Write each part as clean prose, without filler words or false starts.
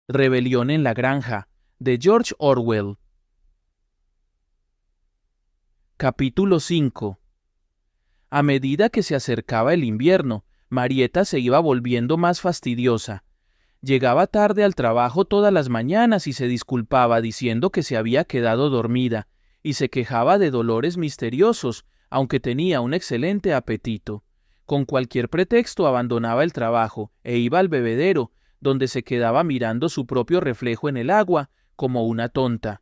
Rebelión en la granja, de George Orwell. Capítulo 5. A medida que se acercaba el invierno, Marieta se iba volviendo más fastidiosa. Llegaba tarde al trabajo todas las mañanas y se disculpaba diciendo que se había quedado dormida, y se quejaba de dolores misteriosos, aunque tenía un excelente apetito. Con cualquier pretexto abandonaba el trabajo e iba al bebedero, donde se quedaba mirando su propio reflejo en el agua, como una tonta.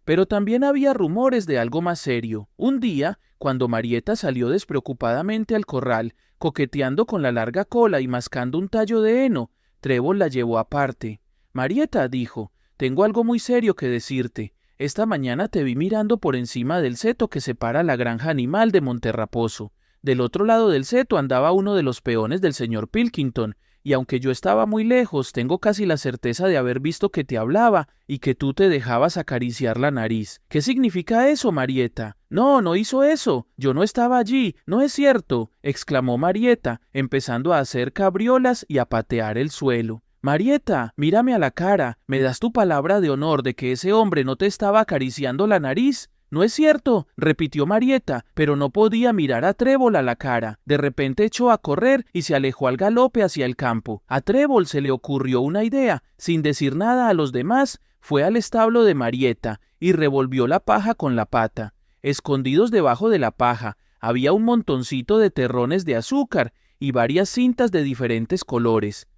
Pero también había rumores de algo más serio. Un día, cuando Marieta salió despreocupadamente al corral, coqueteando con la larga cola y mascando un tallo de heno, Trébol la llevó aparte. Marieta, dijo, tengo algo muy serio que decirte. Esta mañana te vi mirando por encima del seto que separa la granja animal de Monterraposo. Del otro lado del seto andaba uno de los peones del señor Pilkington, y aunque yo estaba muy lejos, tengo casi la certeza de haber visto que te hablaba y que tú te dejabas acariciar la nariz. ¿Qué significa eso, Marieta? No, no hizo eso. Yo no estaba allí. No es cierto, exclamó Marieta, empezando a hacer cabriolas y a patear el suelo. Marieta, mírame a la cara. ¿Me das tu palabra de honor de que ese hombre no te estaba acariciando la nariz? No es cierto, repitió Marieta, pero no podía mirar a Trébol a la cara. De repente echó a correr y se alejó al galope hacia el campo. A Trébol se le ocurrió una idea. Sin decir nada a los demás, fue al establo de Marieta y revolvió la paja con la pata. Escondidos debajo de la paja, había un montoncito de terrones de azúcar y varias cintas de diferentes colores.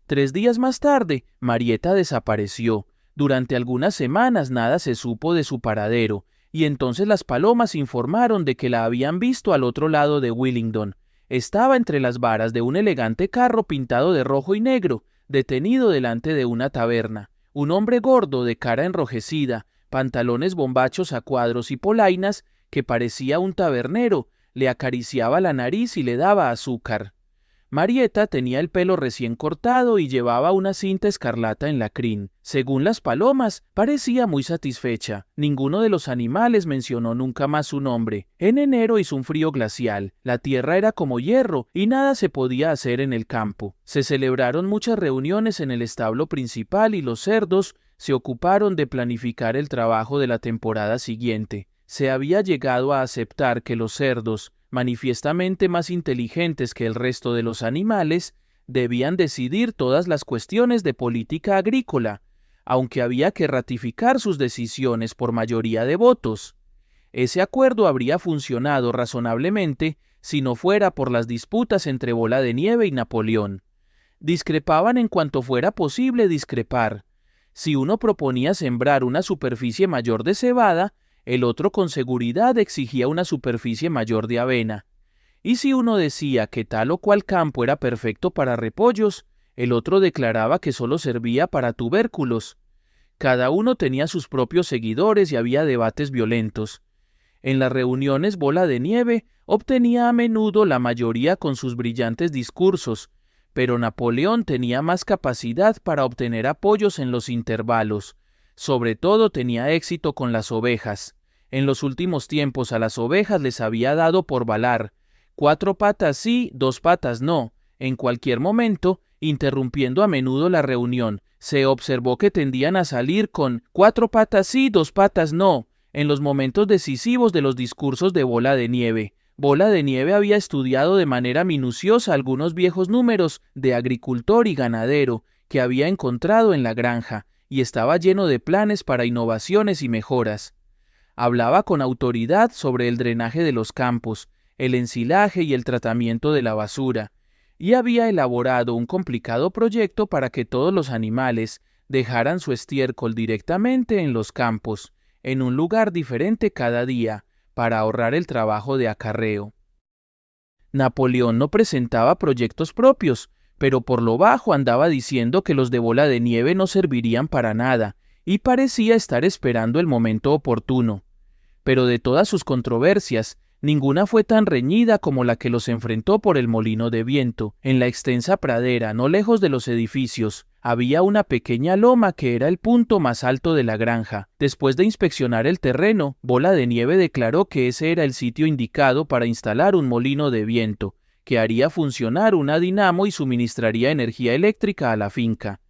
3 días más tarde, Marieta desapareció. Durante algunas semanas nada se supo de su paradero, y entonces las palomas informaron de que la habían visto al otro lado de Willingdon. Estaba entre las varas de un elegante carro pintado de rojo y negro, detenido delante de una taberna. Un hombre gordo de cara enrojecida, pantalones bombachos a cuadros y polainas, que parecía un tabernero, le acariciaba la nariz y le daba azúcar. Marieta tenía el pelo recién cortado y llevaba una cinta escarlata en la crin. Según las palomas, parecía muy satisfecha. Ninguno de los animales mencionó nunca más su nombre. En enero hizo un frío glacial. La tierra era como hierro y nada se podía hacer en el campo. Se celebraron muchas reuniones en el establo principal y los cerdos se ocuparon de planificar el trabajo de la temporada siguiente. Se había llegado a aceptar que los cerdos, manifiestamente más inteligentes que el resto de los animales, debían decidir todas las cuestiones de política agrícola, aunque había que ratificar sus decisiones por mayoría de votos. Ese acuerdo habría funcionado razonablemente si no fuera por las disputas entre Bola de Nieve y Napoleón. Discrepaban en cuanto fuera posible discrepar. Si uno proponía sembrar una superficie mayor de cebada, el otro con seguridad exigía una superficie mayor de avena. Y si uno decía que tal o cual campo era perfecto para repollos, el otro declaraba que solo servía para tubérculos. Cada uno tenía sus propios seguidores y había debates violentos. En las reuniones Bola de Nieve obtenía a menudo la mayoría con sus brillantes discursos, pero Napoleón tenía más capacidad para obtener apoyos en los intervalos. Sobre todo tenía éxito con las ovejas. En los últimos tiempos a las ovejas les había dado por balar. 4 patas sí, 2 patas no. En cualquier momento, interrumpiendo a menudo la reunión, se observó que tendían a salir con 4 patas sí, 2 patas no, en los momentos decisivos de los discursos de Bola de Nieve. Bola de Nieve había estudiado de manera minuciosa algunos viejos números de agricultor y ganadero que había encontrado en la granja, y estaba lleno de planes para innovaciones y mejoras. Hablaba con autoridad sobre el drenaje de los campos, el ensilaje y el tratamiento de la basura, y había elaborado un complicado proyecto para que todos los animales dejaran su estiércol directamente en los campos, en un lugar diferente cada día, para ahorrar el trabajo de acarreo. Napoleón no presentaba proyectos propios, pero por lo bajo andaba diciendo que los de Bola de Nieve no servirían para nada, y parecía estar esperando el momento oportuno. Pero de todas sus controversias, ninguna fue tan reñida como la que los enfrentó por el molino de viento. En la extensa pradera, no lejos de los edificios, había una pequeña loma que era el punto más alto de la granja. Después de inspeccionar el terreno, Bola de Nieve declaró que ese era el sitio indicado para instalar un molino de viento, que haría funcionar una dinamo y suministraría energía eléctrica a la finca.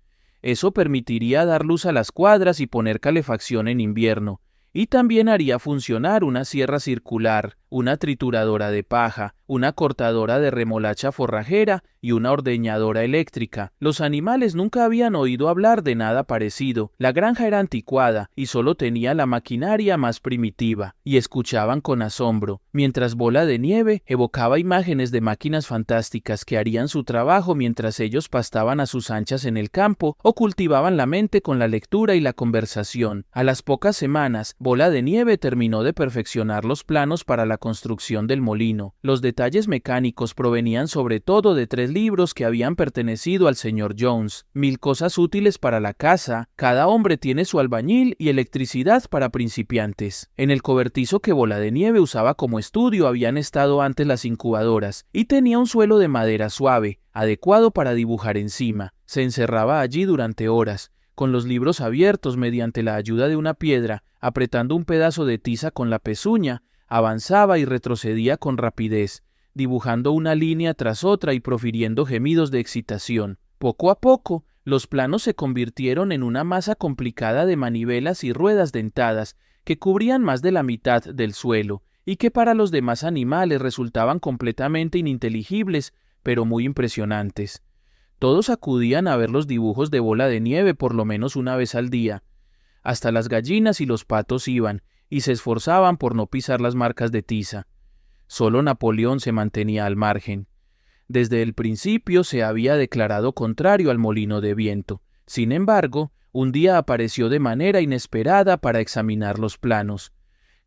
Eso permitiría dar luz a las cuadras y poner calefacción en invierno. Y también haría funcionar una sierra circular, una trituradora de paja, una cortadora de remolacha forrajera y una ordeñadora eléctrica. Los animales nunca habían oído hablar de nada parecido. La granja era anticuada y solo tenía la maquinaria más primitiva, y escuchaban con asombro, mientras Bola de Nieve evocaba imágenes de máquinas fantásticas que harían su trabajo mientras ellos pastaban a sus anchas en el campo o cultivaban la mente con la lectura y la conversación. A las pocas semanas, Bola de Nieve terminó de perfeccionar los planos para la construcción del molino. Los detalles mecánicos provenían sobre todo de 3 libros que habían pertenecido al señor Jones. 1000 cosas útiles para la casa, cada hombre tiene su albañil y electricidad para principiantes. En el cobertizo que Bola de Nieve usaba como estudio habían estado antes las incubadoras y tenía un suelo de madera suave, adecuado para dibujar encima. Se encerraba allí durante horas, con los libros abiertos mediante la ayuda de una piedra, apretando un pedazo de tiza con la pezuña, avanzaba y retrocedía con rapidez, dibujando una línea tras otra y profiriendo gemidos de excitación. Poco a poco, los planos se convirtieron en una masa complicada de manivelas y ruedas dentadas que cubrían más de la mitad del suelo y que para los demás animales resultaban completamente ininteligibles, pero muy impresionantes. Todos acudían a ver los dibujos de Bola de Nieve por lo menos una vez al día. Hasta las gallinas y los patos iban, y se esforzaban por no pisar las marcas de tiza. Solo Napoleón se mantenía al margen. Desde el principio se había declarado contrario al molino de viento. Sin embargo, un día apareció de manera inesperada para examinar los planos.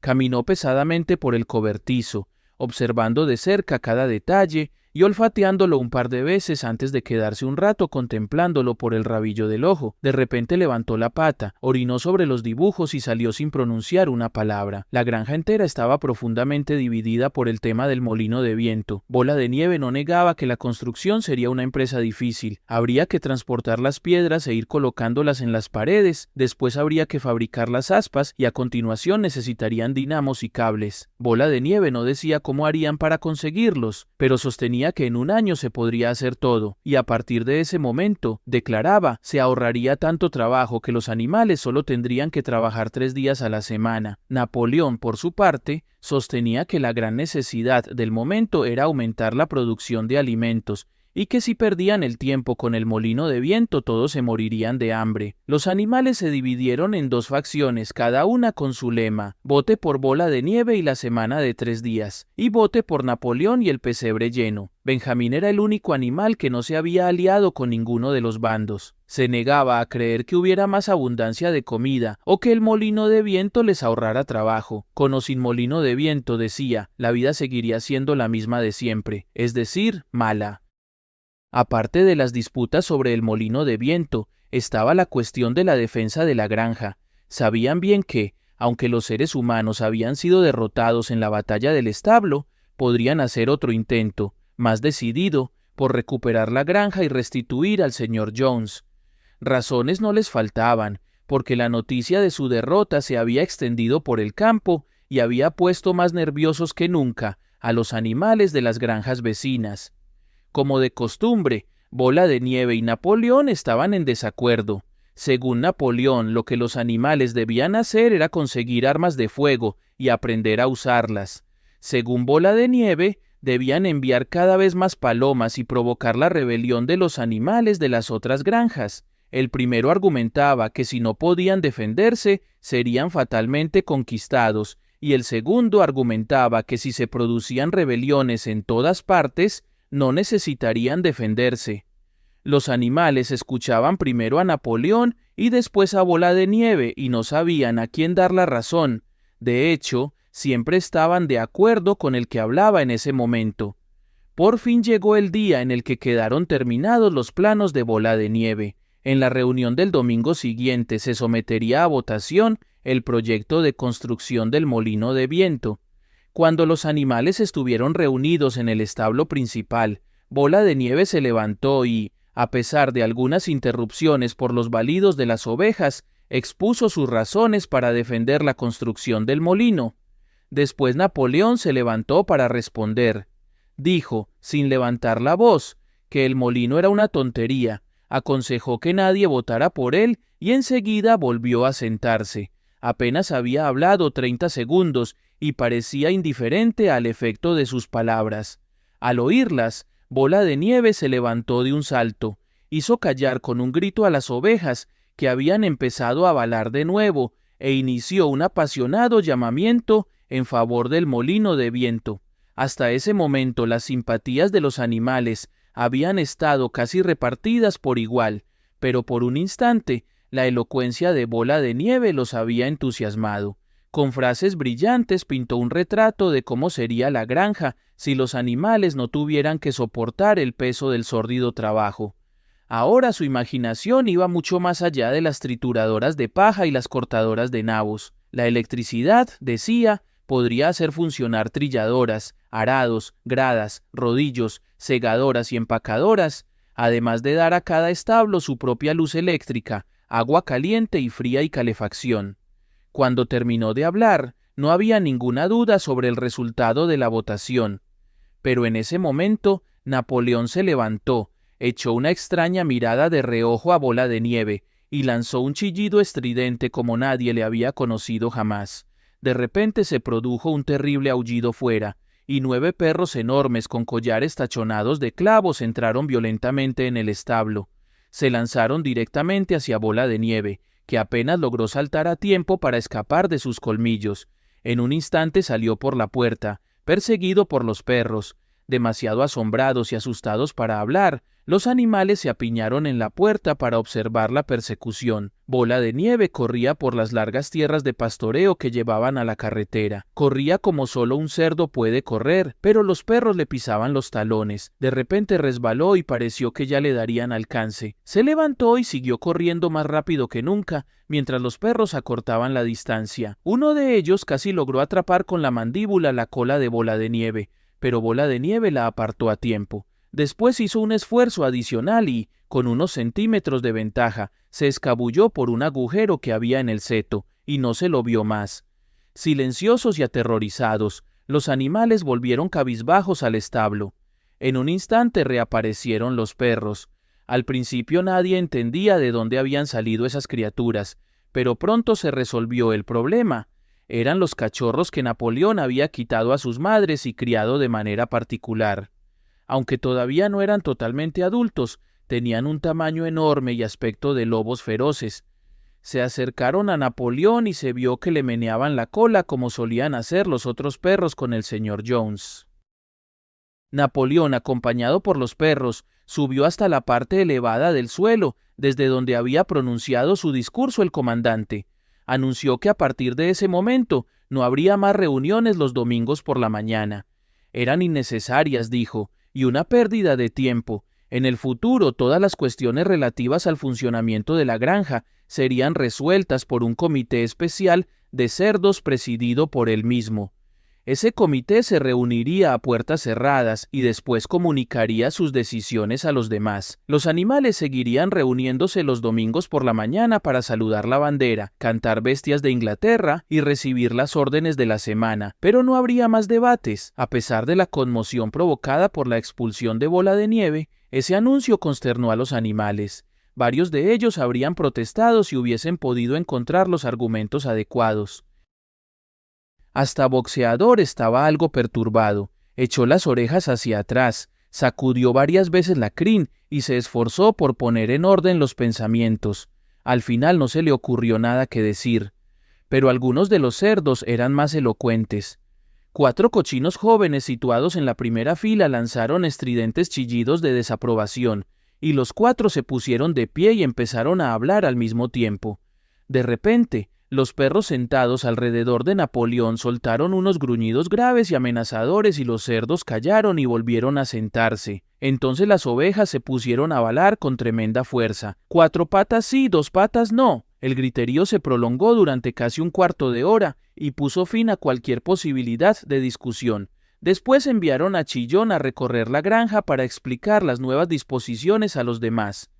Caminó pesadamente por el cobertizo, observando de cerca cada detalle y olfateándolo un par de veces antes de quedarse un rato contemplándolo por el rabillo del ojo. De repente levantó la pata, orinó sobre los dibujos y salió sin pronunciar una palabra. La granja entera estaba profundamente dividida por el tema del molino de viento. Bola de Nieve no negaba que la construcción sería una empresa difícil. Habría que transportar las piedras e ir colocándolas en las paredes, después habría que fabricar las aspas y a continuación necesitarían dinamos y cables. Bola de Nieve no decía cómo harían para conseguirlos, pero sostenía que en un año se podría hacer todo, y a partir de ese momento, declaraba, se ahorraría tanto trabajo que los animales solo tendrían que trabajar 3 días a la semana. Napoleón, por su parte, sostenía que la gran necesidad del momento era aumentar la producción de alimentos, y que si perdían el tiempo con el molino de viento todos se morirían de hambre. Los animales se dividieron en 2 facciones, cada una con su lema: vote por Bola de Nieve y la semana de 3 días, y vote por Napoleón y el pesebre lleno. Benjamín era el único animal que no se había aliado con ninguno de los bandos. Se negaba a creer que hubiera más abundancia de comida o que el molino de viento les ahorrara trabajo. Con o sin molino de viento, decía, la vida seguiría siendo la misma de siempre, es decir, mala. Aparte de las disputas sobre el molino de viento, estaba la cuestión de la defensa de la granja. Sabían bien que, aunque los seres humanos habían sido derrotados en la batalla del establo, podrían hacer otro intento, más decidido, por recuperar la granja y restituir al señor Jones. Razones no les faltaban, porque la noticia de su derrota se había extendido por el campo y había puesto más nerviosos que nunca a los animales de las granjas vecinas. Como de costumbre, Bola de Nieve y Napoleón estaban en desacuerdo. Según Napoleón, lo que los animales debían hacer era conseguir armas de fuego y aprender a usarlas. Según Bola de Nieve, debían enviar cada vez más palomas y provocar la rebelión de los animales de las otras granjas. El primero argumentaba que si no podían defenderse, serían fatalmente conquistados, y el segundo argumentaba que si se producían rebeliones en todas partes, no necesitarían defenderse. Los animales escuchaban primero a Napoleón y después a Bola de Nieve y no sabían a quién dar la razón. De hecho, siempre estaban de acuerdo con el que hablaba en ese momento. Por fin llegó el día en el que quedaron terminados los planos de Bola de Nieve. En la reunión del domingo siguiente se sometería a votación el proyecto de construcción del molino de viento. Cuando los animales estuvieron reunidos en el establo principal, Bola de Nieve se levantó y, a pesar de algunas interrupciones por los balidos de las ovejas, expuso sus razones para defender la construcción del molino. Después Napoleón se levantó para responder. Dijo, sin levantar la voz, que el molino era una tontería, Aconsejó que nadie votara por él y enseguida volvió a sentarse. Apenas había hablado 30 segundos y parecía indiferente al efecto de sus palabras. Al oírlas, Bola de Nieve se levantó de un salto, hizo callar con un grito a las ovejas que habían empezado a balar de nuevo e inició un apasionado llamamiento en favor del molino de viento. Hasta ese momento las simpatías de los animales habían estado casi repartidas por igual, pero por un instante la elocuencia de Bola de Nieve los había entusiasmado. Con frases brillantes pintó un retrato de cómo sería la granja si los animales no tuvieran que soportar el peso del sórdido trabajo. Ahora su imaginación iba mucho más allá de las trituradoras de paja y las cortadoras de nabos. La electricidad, decía, podría hacer funcionar trilladoras, arados, gradas, rodillos, segadoras y empacadoras, además de dar a cada establo su propia luz eléctrica, agua caliente y fría y calefacción. Cuando terminó de hablar, no había ninguna duda sobre el resultado de la votación. Pero en ese momento, Napoleón se levantó, echó una extraña mirada de reojo a Bola de Nieve y lanzó un chillido estridente como nadie le había conocido jamás. De repente se produjo un terrible aullido fuera, y 9 perros enormes con collares tachonados de clavos entraron violentamente en el establo. Se lanzaron directamente hacia Bola de Nieve, que apenas logró saltar a tiempo para escapar de sus colmillos. En un instante salió por la puerta, perseguido por los perros. Demasiado asombrados y asustados para hablar, los animales se apiñaron en la puerta para observar la persecución. Bola de Nieve corría por las largas tierras de pastoreo que llevaban a la carretera. Corría como solo un cerdo puede correr, pero los perros le pisaban los talones. De repente resbaló y pareció que ya le darían alcance. Se levantó y siguió corriendo más rápido que nunca, mientras los perros acortaban la distancia. Uno de ellos casi logró atrapar con la mandíbula la cola de Bola de Nieve, pero Bola de Nieve la apartó a tiempo. Después hizo un esfuerzo adicional y, con unos centímetros de ventaja, se escabulló por un agujero que había en el seto, y no se lo vio más. Silenciosos y aterrorizados, los animales volvieron cabizbajos al establo. En un instante reaparecieron los perros. Al principio nadie entendía de dónde habían salido esas criaturas, pero pronto se resolvió el problema. Eran los cachorros que Napoleón había quitado a sus madres y criado de manera particular. Aunque todavía no eran totalmente adultos, tenían un tamaño enorme y aspecto de lobos feroces. Se acercaron a Napoleón y se vio que le meneaban la cola como solían hacer los otros perros con el señor Jones. Napoleón, acompañado por los perros, subió hasta la parte elevada del suelo, desde donde había pronunciado su discurso el comandante. Anunció que a partir de ese momento no habría más reuniones los domingos por la mañana. Eran innecesarias, dijo, y una pérdida de tiempo. En el futuro todas las cuestiones relativas al funcionamiento de la granja serían resueltas por un comité especial de cerdos presidido por él mismo. Ese comité se reuniría a puertas cerradas y después comunicaría sus decisiones a los demás. Los animales seguirían reuniéndose los domingos por la mañana para saludar la bandera, cantar bestias de Inglaterra y recibir las órdenes de la semana, pero no habría más debates. A pesar de la conmoción provocada por la expulsión de Bola de Nieve, ese anuncio consternó a los animales. Varios de ellos habrían protestado si hubiesen podido encontrar los argumentos adecuados. Hasta Boxeador estaba algo perturbado, echó las orejas hacia atrás, sacudió varias veces la crin y se esforzó por poner en orden los pensamientos. Al final no se le ocurrió nada que decir, pero algunos de los cerdos eran más elocuentes. 4 cochinos jóvenes situados en la primera fila lanzaron estridentes chillidos de desaprobación, y los 4 se pusieron de pie y empezaron a hablar al mismo tiempo. De repente, los perros sentados alrededor de Napoleón soltaron unos gruñidos graves y amenazadores y los cerdos callaron y volvieron a sentarse. Entonces las ovejas se pusieron a balar con tremenda fuerza. 4 patas sí, 2 patas no. El griterío se prolongó durante casi un cuarto de hora y puso fin a cualquier posibilidad de discusión. Después enviaron a Chillón a recorrer la granja para explicar las nuevas disposiciones a los demás.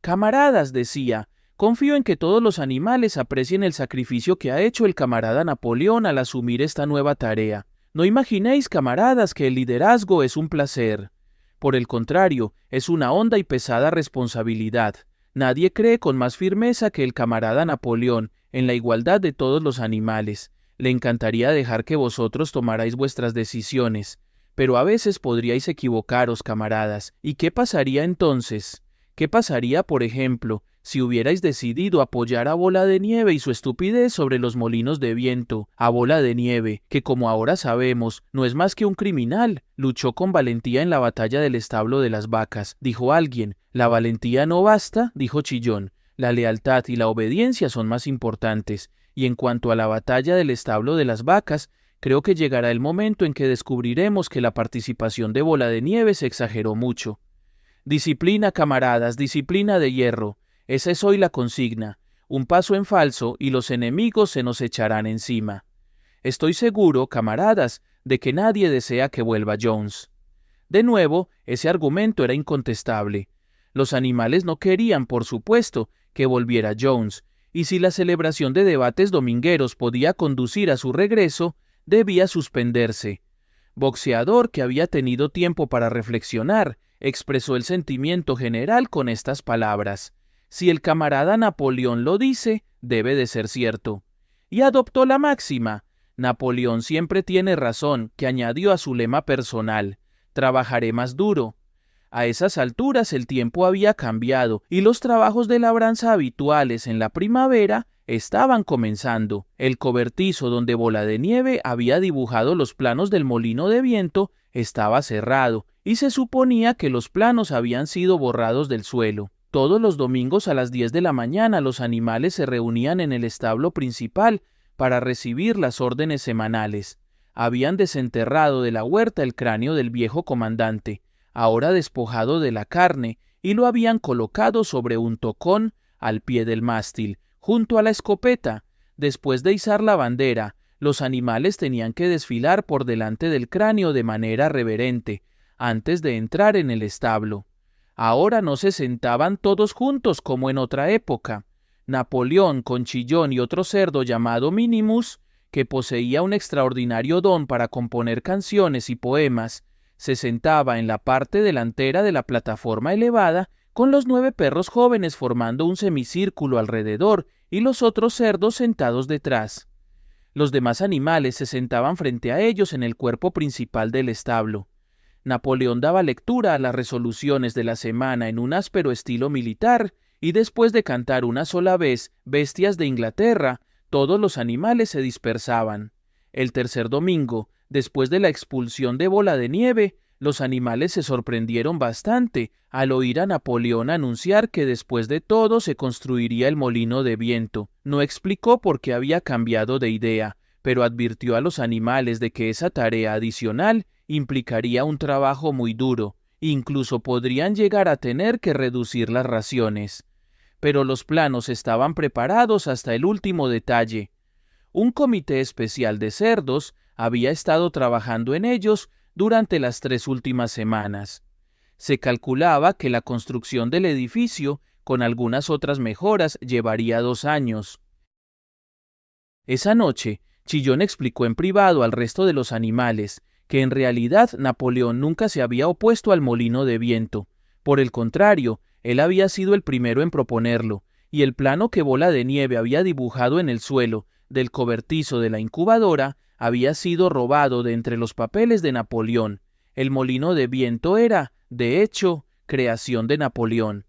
«Camaradas», decía, «confío en que todos los animales aprecien el sacrificio que ha hecho el camarada Napoleón al asumir esta nueva tarea. No imaginéis, camaradas, que el liderazgo es un placer. Por el contrario, es una honda y pesada responsabilidad. Nadie cree con más firmeza que el camarada Napoleón en la igualdad de todos los animales. Le encantaría dejar que vosotros tomarais vuestras decisiones, pero a veces podríais equivocaros, camaradas. ¿Y qué pasaría entonces? ¿Qué pasaría, por ejemplo, si hubierais decidido apoyar a Bola de Nieve y su estupidez sobre los molinos de viento? A Bola de Nieve, que como ahora sabemos, no es más que un criminal, luchó con valentía en la batalla del establo de las vacas, dijo alguien. La valentía no basta, dijo Chillón. La lealtad y la obediencia son más importantes. Y en cuanto a la batalla del establo de las vacas, creo que llegará el momento en que descubriremos que la participación de Bola de Nieve se exageró mucho. Disciplina, camaradas, disciplina de hierro. Esa es hoy la consigna. Un paso en falso y los enemigos se nos echarán encima. Estoy seguro, camaradas, de que nadie desea que vuelva Jones. De nuevo, ese argumento era incontestable. Los animales no querían, por supuesto, que volviera Jones, y si la celebración de debates domingueros podía conducir a su regreso, debía suspenderse. Boxeador, que había tenido tiempo para reflexionar, expresó el sentimiento general con estas palabras: si el camarada Napoleón lo dice, debe de ser cierto. Y adoptó la máxima: Napoleón siempre tiene razón, que añadió a su lema personal: trabajaré más duro. A esas alturas el tiempo había cambiado y los trabajos de labranza habituales en la primavera estaban comenzando. El cobertizo donde Bola de Nieve había dibujado los planos del molino de viento estaba cerrado y se suponía que los planos habían sido borrados del suelo. Todos los domingos a las 10 de la mañana los animales se reunían en el establo principal para recibir las órdenes semanales. Habían desenterrado de la huerta el cráneo del viejo comandante, ahora despojado de la carne, y lo habían colocado sobre un tocón al pie del mástil, junto a la escopeta. Después de izar la bandera, los animales tenían que desfilar por delante del cráneo de manera reverente, antes de entrar en el establo. Ahora no se sentaban todos juntos como en otra época. Napoleón, con Chillón y otro cerdo llamado Minimus, que poseía un extraordinario don para componer canciones y poemas, se sentaba en la parte delantera de la plataforma elevada, con los 9 perros jóvenes formando un semicírculo alrededor y los otros cerdos sentados detrás. Los demás animales se sentaban frente a ellos en el cuerpo principal del establo. Napoleón daba lectura a las resoluciones de la semana en un áspero estilo militar, y después de cantar una sola vez Bestias de Inglaterra, todos los animales se dispersaban. El tercer domingo, después de la expulsión de Bola de Nieve, los animales se sorprendieron bastante al oír a Napoleón anunciar que después de todo se construiría el molino de viento. No explicó por qué había cambiado de idea, pero advirtió a los animales de que esa tarea adicional implicaría un trabajo muy duro, incluso podrían llegar a tener que reducir las raciones. Pero los planos estaban preparados hasta el último detalle. Un comité especial de cerdos había estado trabajando en ellos durante las 3 últimas semanas. Se calculaba que la construcción del edificio, con algunas otras mejoras, llevaría 2 años. Esa noche, Chillón explicó en privado al resto de los animales que en realidad Napoleón nunca se había opuesto al molino de viento. Por el contrario, él había sido el primero en proponerlo, y el plano que Bola de Nieve había dibujado en el suelo del cobertizo de la incubadora había sido robado de entre los papeles de Napoleón. El molino de viento era, de hecho, creación de Napoleón.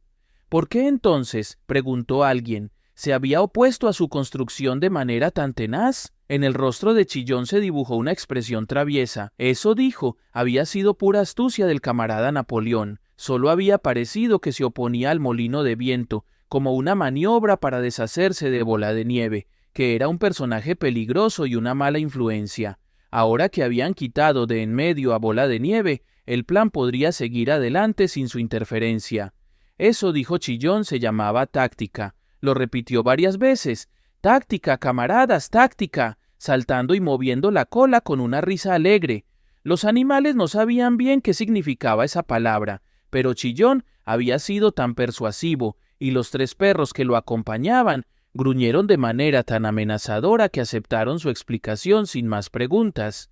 ¿Por qué entonces, preguntó alguien, se había opuesto a su construcción de manera tan tenaz? En el rostro de Chillón se dibujó una expresión traviesa. Eso, dijo, había sido pura astucia del camarada Napoleón. Solo había parecido que se oponía al molino de viento, como una maniobra para deshacerse de Bola de Nieve, que era un personaje peligroso y una mala influencia. Ahora que habían quitado de en medio a Bola de Nieve, el plan podría seguir adelante sin su interferencia. Eso, dijo Chillón, se llamaba táctica. Lo repitió varias veces. «Táctica, camaradas, táctica», saltando y moviendo la cola con una risa alegre. Los animales no sabían bien qué significaba esa palabra, pero Chillón había sido tan persuasivo, y los 3 perros que lo acompañaban gruñeron de manera tan amenazadora que aceptaron su explicación sin más preguntas.